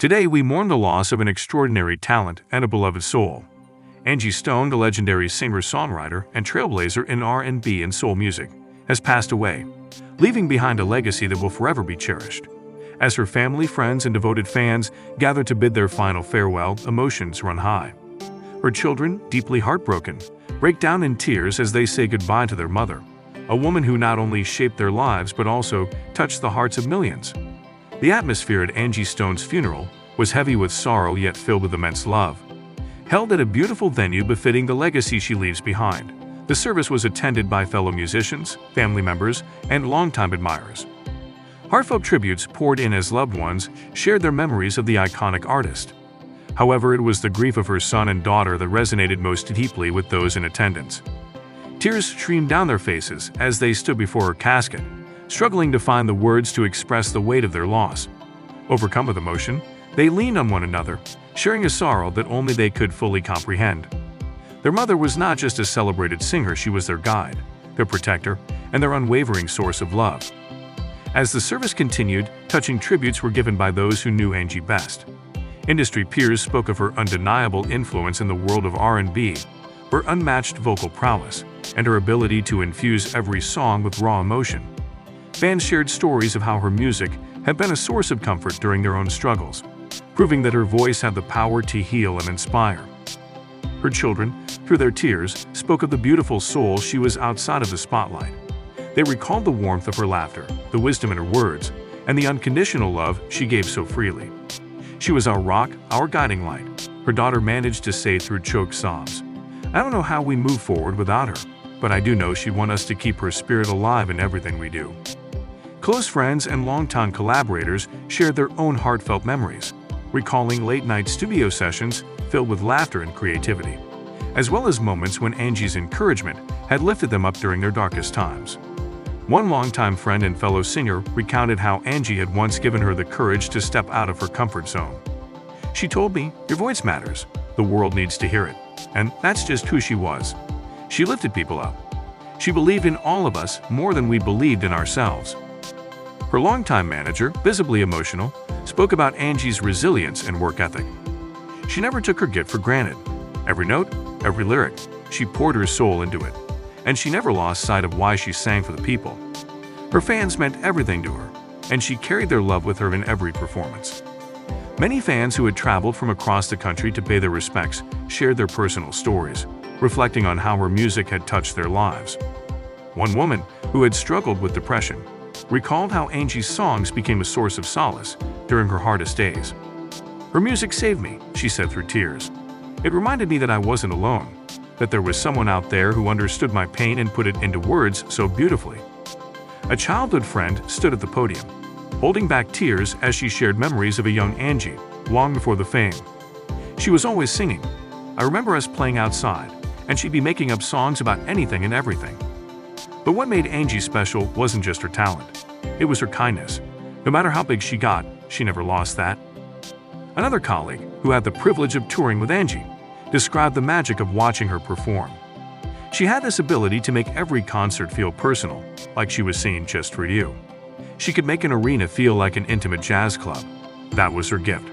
Today, we mourn the loss of an extraordinary talent and a beloved soul. Angie Stone, the legendary singer-songwriter and trailblazer in R&B and soul music, has passed away, leaving behind a legacy that will forever be cherished. As her family, friends, and devoted fans gather to bid their final farewell, emotions run high. Her children, deeply heartbroken, break down in tears as they say goodbye to their mother, a woman who not only shaped their lives but also touched the hearts of millions. The atmosphere at Angie Stone's funeral was heavy with sorrow yet filled with immense love. Held at a beautiful venue befitting the legacy she leaves behind, the service was attended by fellow musicians, family members, and longtime admirers. Heartfelt tributes poured in as loved ones shared their memories of the iconic artist. However, it was the grief of her son and daughter that resonated most deeply with those in attendance. Tears streamed down their faces as they stood before her casket, struggling to find the words to express the weight of their loss. Overcome with emotion, they leaned on one another, sharing a sorrow that only they could fully comprehend. Their mother was not just a celebrated singer, she was their guide, their protector, and their unwavering source of love. As the service continued, touching tributes were given by those who knew Angie best. Industry peers spoke of her undeniable influence in the world of R&B, her unmatched vocal prowess, and her ability to infuse every song with raw emotion. Fans shared stories of how her music had been a source of comfort during their own struggles, proving that her voice had the power to heal and inspire. Her children, through their tears, spoke of the beautiful soul she was outside of the spotlight. They recalled the warmth of her laughter, the wisdom in her words, and the unconditional love she gave so freely. She was our rock, our guiding light, her daughter managed to say through choked sobs. I don't know how we move forward without her, but I do know she'd want us to keep her spirit alive in everything we do. Close friends and longtime collaborators shared their own heartfelt memories, recalling late-night studio sessions filled with laughter and creativity, as well as moments when Angie's encouragement had lifted them up during their darkest times. One longtime friend and fellow singer recounted how Angie had once given her the courage to step out of her comfort zone. She told me, "Your voice matters. The world needs to hear it." And that's just who she was. She lifted people up. She believed in all of us more than we believed in ourselves. Her longtime manager, visibly emotional, spoke about Angie's resilience and work ethic. She never took her gift for granted. Every note, every lyric, she poured her soul into it. And she never lost sight of why she sang for the people. Her fans meant everything to her, and she carried their love with her in every performance. Many fans who had traveled from across the country to pay their respects shared their personal stories, reflecting on how her music had touched their lives. One woman, who had struggled with depression, recalled how Angie's songs became a source of solace during her hardest days. "Her music saved me," she said through tears. "It reminded me that I wasn't alone, that there was someone out there who understood my pain and put it into words so beautifully." A childhood friend stood at the podium, holding back tears as she shared memories of a young Angie, long before the fame. She was always singing. "I remember us playing outside, and she'd be making up songs about anything and everything." But what made Angie special wasn't just her talent. It was her kindness. No matter how big she got, she never lost that. Another colleague, who had the privilege of touring with Angie, described the magic of watching her perform. She had this ability to make every concert feel personal, like she was singing just for you. She could make an arena feel like an intimate jazz club. That was her gift.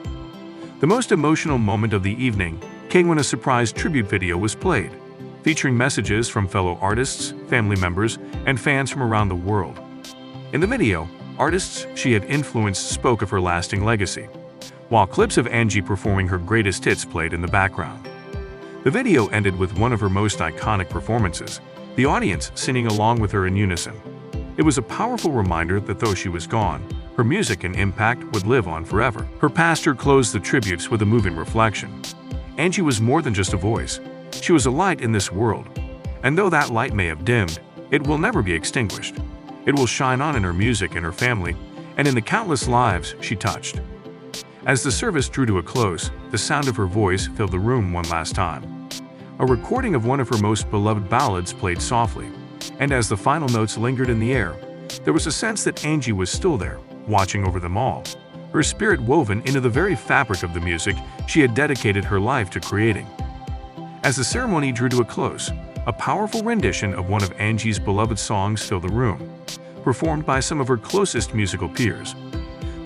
The most emotional moment of the evening came when a surprise tribute video was played, featuring messages from fellow artists, family members, and fans from around the world. In the video, artists she had influenced spoke of her lasting legacy, while clips of Angie performing her greatest hits played in the background. The video ended with one of her most iconic performances, the audience singing along with her in unison. It was a powerful reminder that though she was gone, her music and impact would live on forever. Her pastor closed the tributes with a moving reflection. Angie was more than just a voice. She was a light in this world. And though that light may have dimmed, it will never be extinguished. It will shine on in her music and her family, and in the countless lives she touched. As the service drew to a close, the sound of her voice filled the room one last time. A recording of one of her most beloved ballads played softly, and as the final notes lingered in the air, there was a sense that Angie was still there, watching over them all, her spirit woven into the very fabric of the music she had dedicated her life to creating. As the ceremony drew to a close, a powerful rendition of one of Angie's beloved songs filled the room, performed by some of her closest musical peers.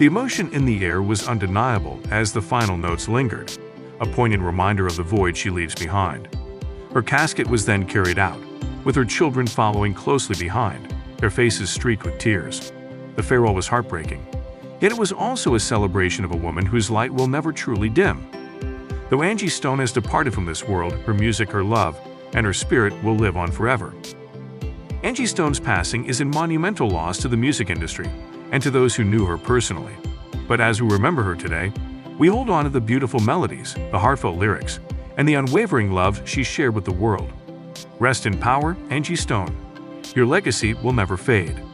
The emotion in the air was undeniable as the final notes lingered, a poignant reminder of the void she leaves behind. Her casket was then carried out, with her children following closely behind, their faces streaked with tears. The farewell was heartbreaking, yet it was also a celebration of a woman whose light will never truly dim. Though Angie Stone has departed from this world, her music, her love, and her spirit will live on forever. Angie Stone's passing is a monumental loss to the music industry and to those who knew her personally. But as we remember her today, we hold on to the beautiful melodies, the heartfelt lyrics, and the unwavering love she shared with the world. Rest in power, Angie Stone. Your legacy will never fade.